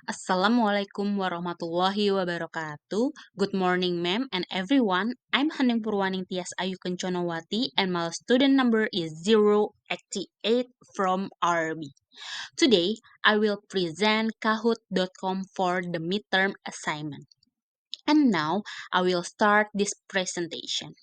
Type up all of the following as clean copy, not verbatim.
Assalamualaikum warahmatullahi wabarakatuh. Good morning, ma'am and everyone. I'm Haning Purwaning Tias Ayu Kenconowati and my student number is 088 from RB. Today, I will present Kahoot.com for the midterm assignment. And now, I will start this presentation.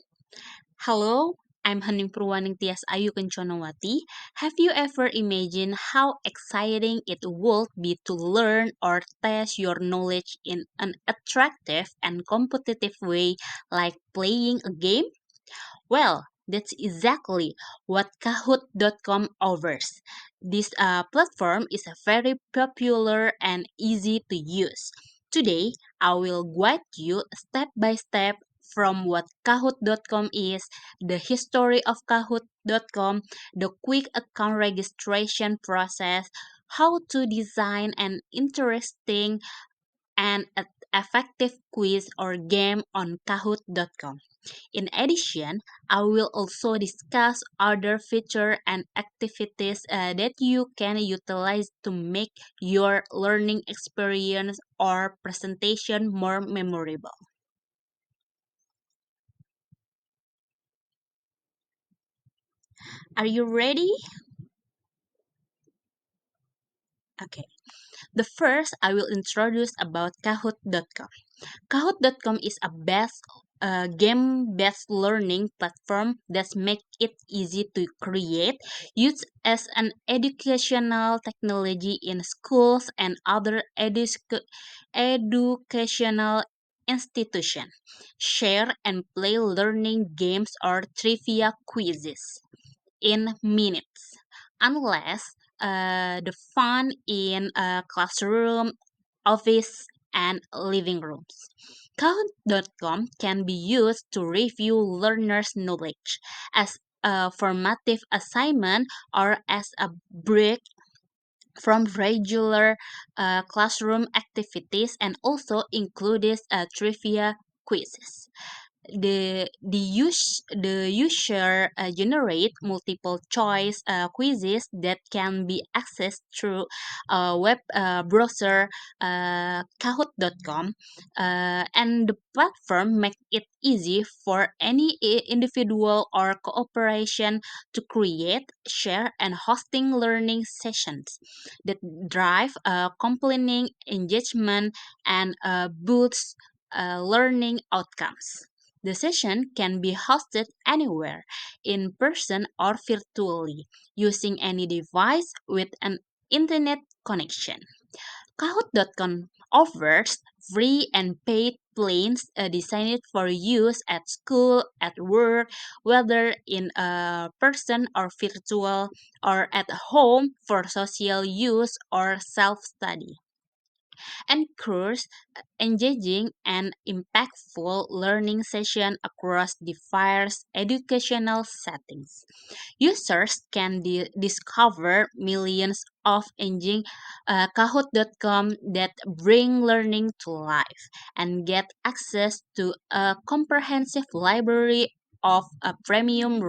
Hello, I'm Haning Purwaning Tias Ayu Kenconowati. Have you ever imagined how exciting it would be to learn or test your knowledge in an attractive and competitive way like playing a game? Well, that's exactly what Kahoot.com offers. This platform is very popular and easy to use. Today, I will guide you step by step from what Kahoot.com is, the history of Kahoot.com, the quick account registration process, how to design an interesting and effective quiz or game on Kahoot.com. In addition, I will also discuss other features and activities that you can utilize to make your learning experience or presentation more memorable. Are you ready? Okay. The first I will introduce about Kahoot.com. Kahoot.com is a best game-based learning platform that makes it easy to create, use as an educational technology in schools and other educational institutions. Share and play learning games or trivia quizzes in minutes, unless the fun in a classroom, office, and living rooms. Kahoot.com can be used to review learners' knowledge as a formative assignment or as a break from regular classroom activities and also includes trivia quizzes. The user generate multiple choice quizzes that can be accessed through a web browser, Kahoot.com, and the platform make it easy for any individual or cooperation to create, share, and hosting learning sessions that drive compelling engagement and boosts learning outcomes. The session can be hosted anywhere, in person or virtually, using any device with an internet connection. Kahoot.com offers free and paid plans designed for use at school, at work, whether in person or virtual, or at home for social use or self study encourage engaging and impactful learning sessions across diverse educational settings. Users can discover millions of engaging Kahoot.com that bring learning to life and get access to a comprehensive library of premium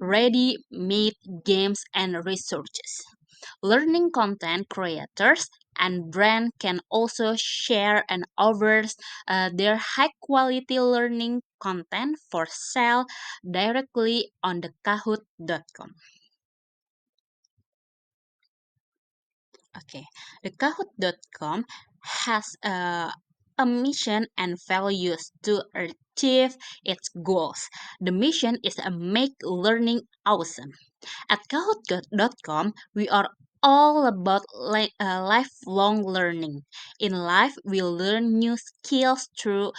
ready-made games and resources. Learning content creators and brand can also share and offers their high quality learning content for sale directly on the kahoot.com. Okay, the Kahoot.com has a mission and values to achieve its goals. The mission is to make learning awesome. At Kahoot.com, we are all about lifelong learning. In life, we learn new skills through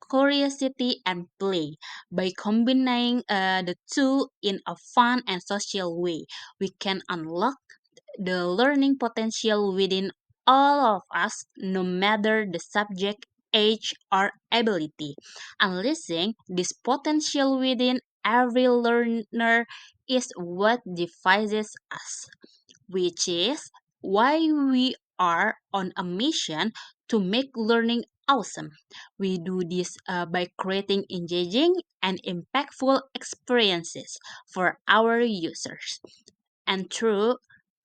curiosity and play. By combining the two in a fun and social way, we can unlock the learning potential within all of us, no matter the subject, age, or ability. Unleashing this potential within every learner is what defines us, which is why we are on a mission to make learning awesome. We do this by creating engaging and impactful experiences for our users. And through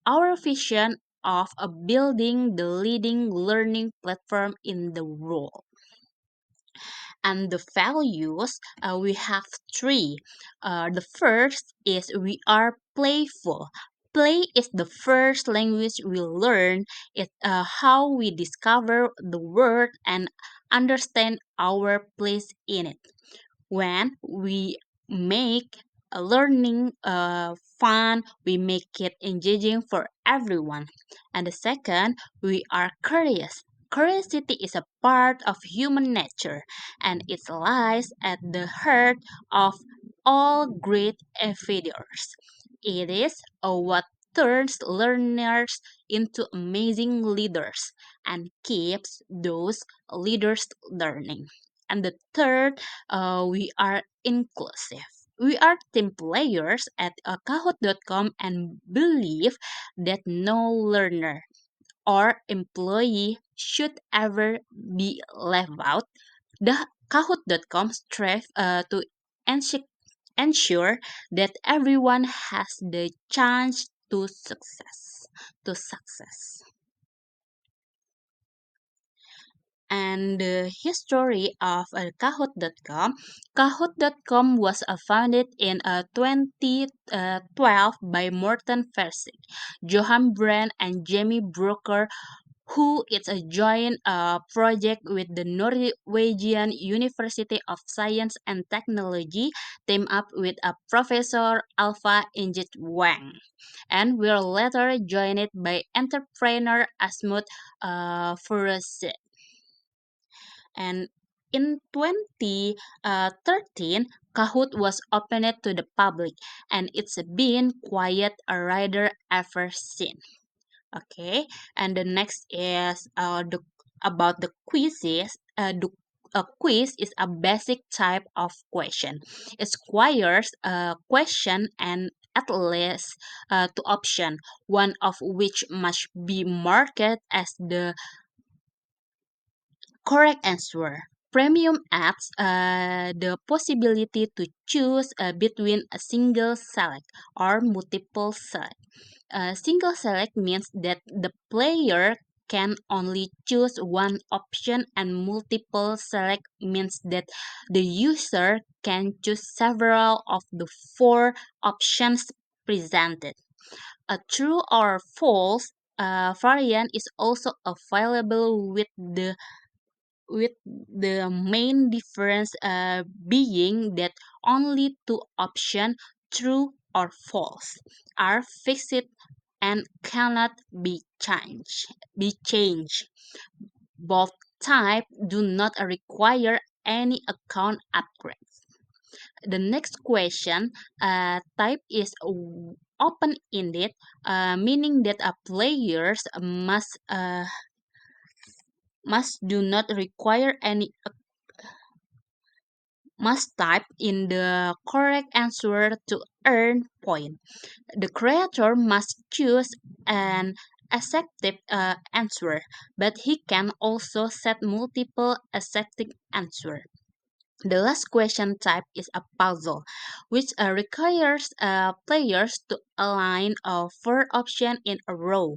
our vision of building the leading learning platform in the world. And the values, we have three. The first is we are playful. Play is the first language we learn. It's how we discover the world and understand our place in it. When we make learning fun, we make it engaging for everyone. And the second, we are curious. Curiosity is a part of human nature, and it lies at the heart of all great endeavors. It is what turns learners into amazing leaders and keeps those leaders learning. And the third, we are inclusive. We are team players at Kahoot.com and believe that no learner or employee should ever be left out. The Kahoot.com strive to ensu- ensure that everyone has the chance to success. To success. And the history of Kahoot.com. Kahoot.com was founded in 2012 by Morten Versick, Johan Brand, and Jamie Brooker, who is a joint project with the Norwegian University of Science and Technology, team up with a Professor Alpha Injit Wang, and were later joined by entrepreneur Asmut Furuset. And in 2013, Kahoot was opened to the public, and it's been quiet a rider ever since. Okay, and the next is about the quizzes. A quiz is a basic type of question. It requires a question and at least two options, one of which must be marked as the correct answer. Premium adds the possibility to choose between a single select or multiple select. Single select means that the player can only choose one option, and multiple select means that the user can choose several of the four options presented. A true or false variant is also available with the main difference being that only two options, true or false, are fixed and cannot be changed. Both types do not require any account upgrades. The next question type is open-ended, meaning that players must do not require any must type in the correct answer to earn point. The creator must choose an accepted answer, but he can also set multiple accepted answer. The last question type is a puzzle, which requires players to align four options in a row,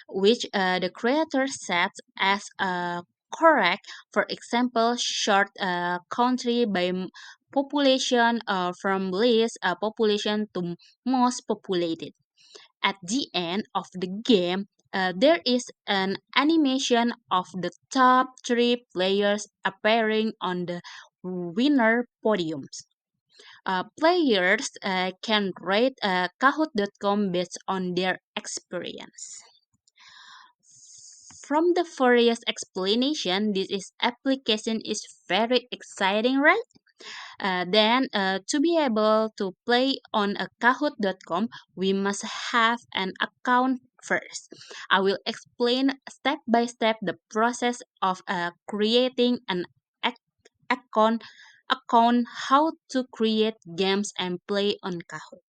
which the creator sets as correct. For example, short country by population from least population to most populated. At the end of the game, there is an animation of the top three players appearing on the winner podiums. Players can rate Kahoot.com based on their experience. From the various explanation, this application is very exciting, right? Then, to be able to play on a Kahoot.com, we must have an account first. I will explain step by step the process of creating an ac- account, how to create games and play on Kahoot.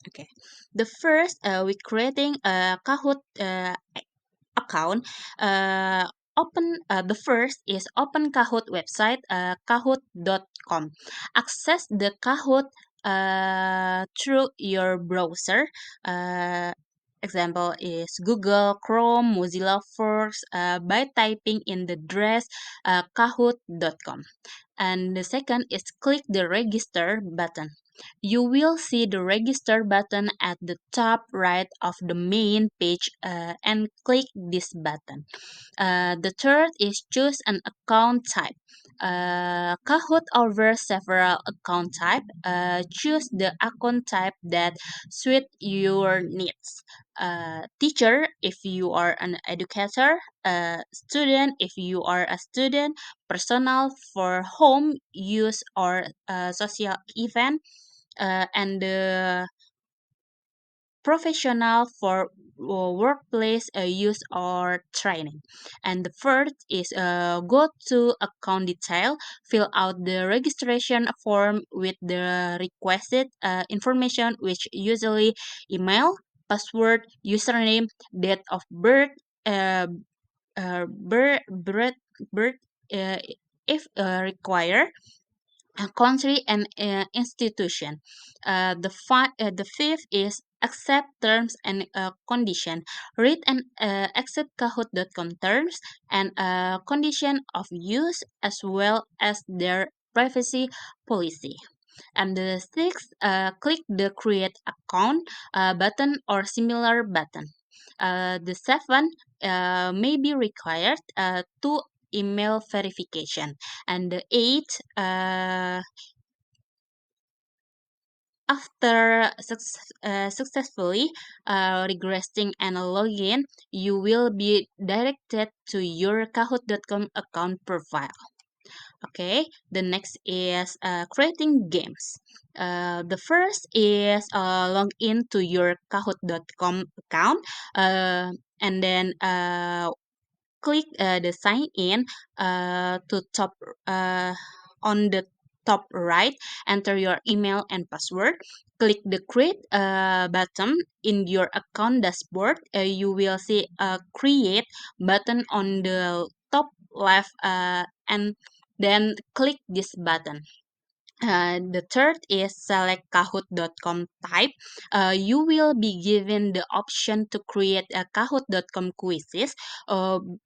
Okay, the first we creating a Kahoot account. Uh, the first is open Kahoot website, kahoot.com. Access the Kahoot through your browser. Uh, Example is Google, Chrome, Mozilla Firefox by typing in the address kahoot.com. And the second is click the register button. You will see the register button at the top right of the main page and click this button. The third is choose an account type. Kahoot offers several account type. Choose the account type that suit your needs. Teacher if you are an educator, student if you are a student, personal for home use or social event, and the professional for workplace use or training. And the first is go to account detail, fill out the registration form with the requested information, which usually email, password, username, date of birth, uh, birth uh, if required, country and institution. The fifth is accept terms and condition. Read and accept Kahoot.com terms and condition of use as well as their privacy policy. And the sixth, click the create account button or similar button. The seventh may be required to email verification. And the eighth, after successfully regressing and login, you will be directed to your Kahoot.com account profile. Okay, the next is creating games. The first is log in to your Kahoot.com account, and then click the sign in to top uh, on the top right, enter your email and password, click the create button in your account dashboard. You will see a create button on the top left, and then click this button. The third is select Kahoot.com type. You will be given the option to create a Kahoot.com quizzes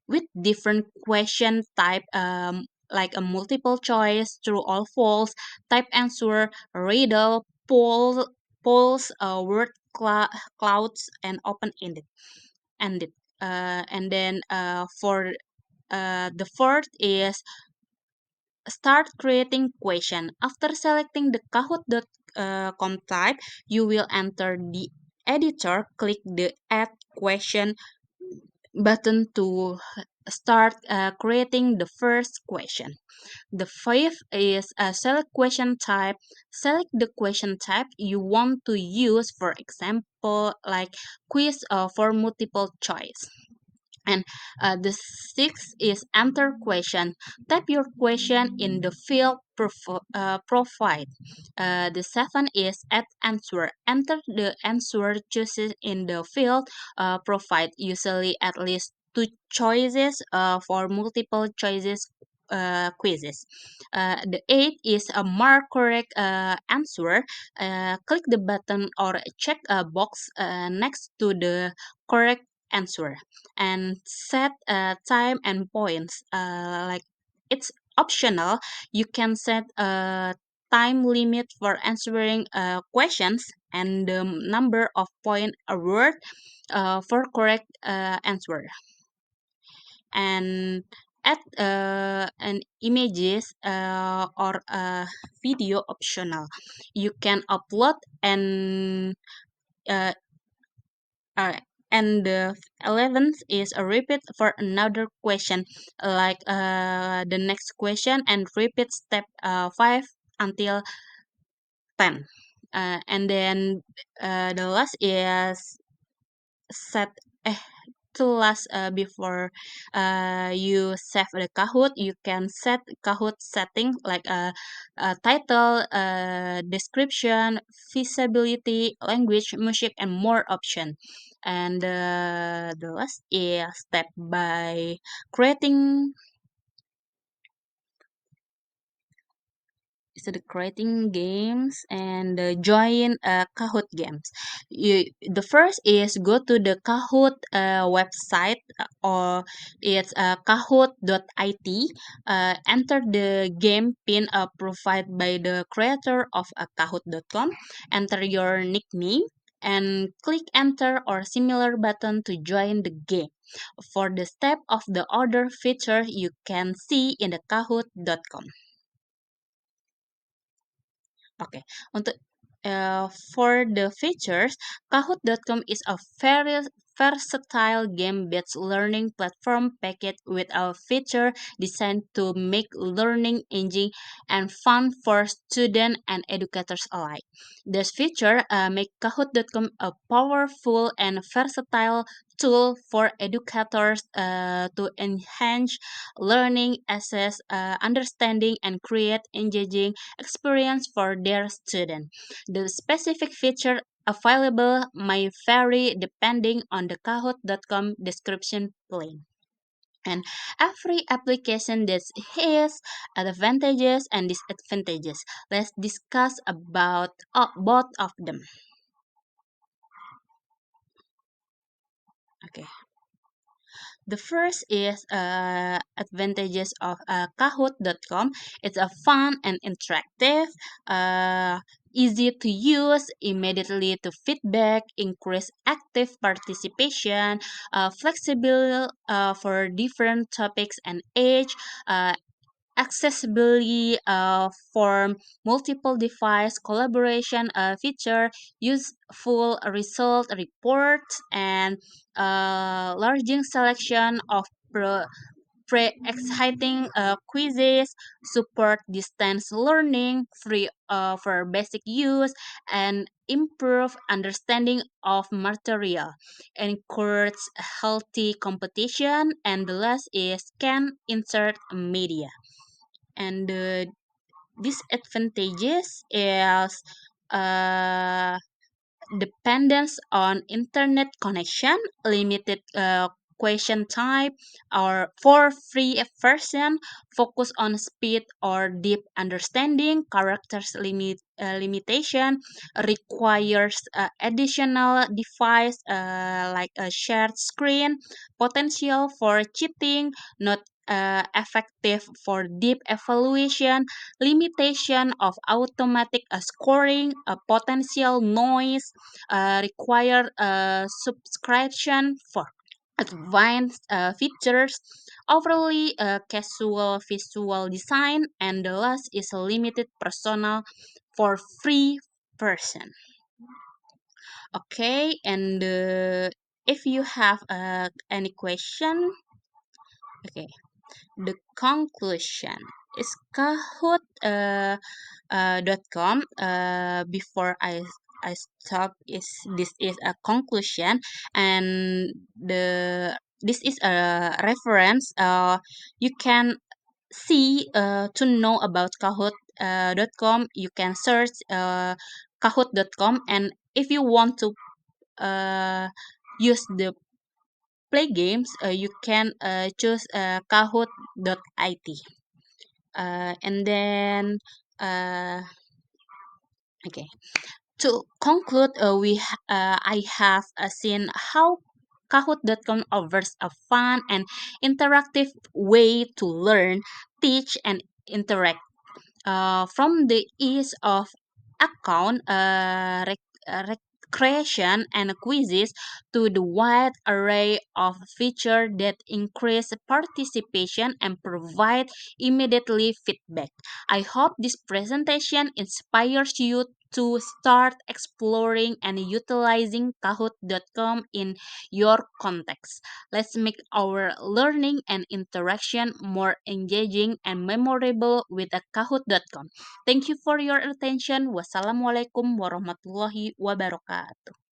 with different question type, like a multiple choice, true or false, type answer, riddle, polls, word clouds, and open ended. Ended. And then for the fourth is start creating question. After selecting the Kahoot.com type, you will enter the editor, click the add question button to start creating the first question. The fifth is select question type. Select the question type you want to use, for example, like quiz for multiple choice. And the sixth is enter question. Type your question in the field profile. The seventh is add answer. Enter the answer chosen in the field profile. Usually at least two choices for multiple choices quizzes. The eighth is a mark correct answer. Click the button or check a box next to the correct answer and set time and points. Like it's optional. You can set a time limit for answering questions and the number of point award for correct answer. And add an images or a video optional. You can upload uh, uh, and the 11th is a repeat for another question, like the next question, and repeat step 5 until 10. And then the last is set to last before you save the Kahoot. You can set Kahoot setting like a title, description, feasibility, language, music, and more option. And the last is step by creating is the creating games and join Kahoot games. The first is go to the Kahoot website or it's kahoot.it. Enter the game pin provided by the creator of kahoot.com. Enter your nickname and click enter or similar button to join the game. For the step of the order feature you can see in the kahoot.com. Oke, untuk for the features, Kahoot.com is a very versatile game-based learning platform packaged with a feature designed to make learning engaging and fun for students and educators alike. This feature make Kahoot.com a powerful and versatile tool for educators to enhance learning, assess understanding, and create engaging experience for their student. The specific feature available may vary depending on the Kahoot.com description plan. And every application that has advantages and disadvantages. Let's discuss about both of them. Okay. The first is advantages of Kahoot.com. It's a fun and interactive, easy to use, immediately to feedback, increase active participation, flexible for different topics and age, uh, accessibility for multiple device collaboration feature, useful result reports, and larging selection of pre-exciting quizzes, support distance learning, free for basic use, and improve understanding of material, encourage healthy competition, and the last is can insert media. And the disadvantages is uh, dependence on internet connection, limited question type, or for free version, focus on speed or deep understanding, characters limitation, requires additional device like a shared screen, potential for cheating, not effective for deep evaluation, limitation of automatic scoring, a potential noise, require subscription for advanced features, overly casual visual design, and the last is a limited personal for free version. Okay, and if you have any question, okay, the conclusion is Kahoot. .com before I stop is this is a conclusion and this is a reference you can see to know about Kahoot .com you can search Kahoot.com and if you want to uh, use the play games you can choose Kahoot.it and then uh, okay. To conclude, I have seen how Kahoot.com offers a fun and interactive way to learn, teach, and interact from the ease of account recreation and quizzes to the wide array of features that increase participation and provide immediately feedback. I hope this presentation inspires you to start exploring and utilizing Kahoot.com in your context. Let's make our learning and interaction more engaging and memorable with a Kahoot.com. Thank you for your attention. Wassalamualaikum warahmatullahi wabarakatuh.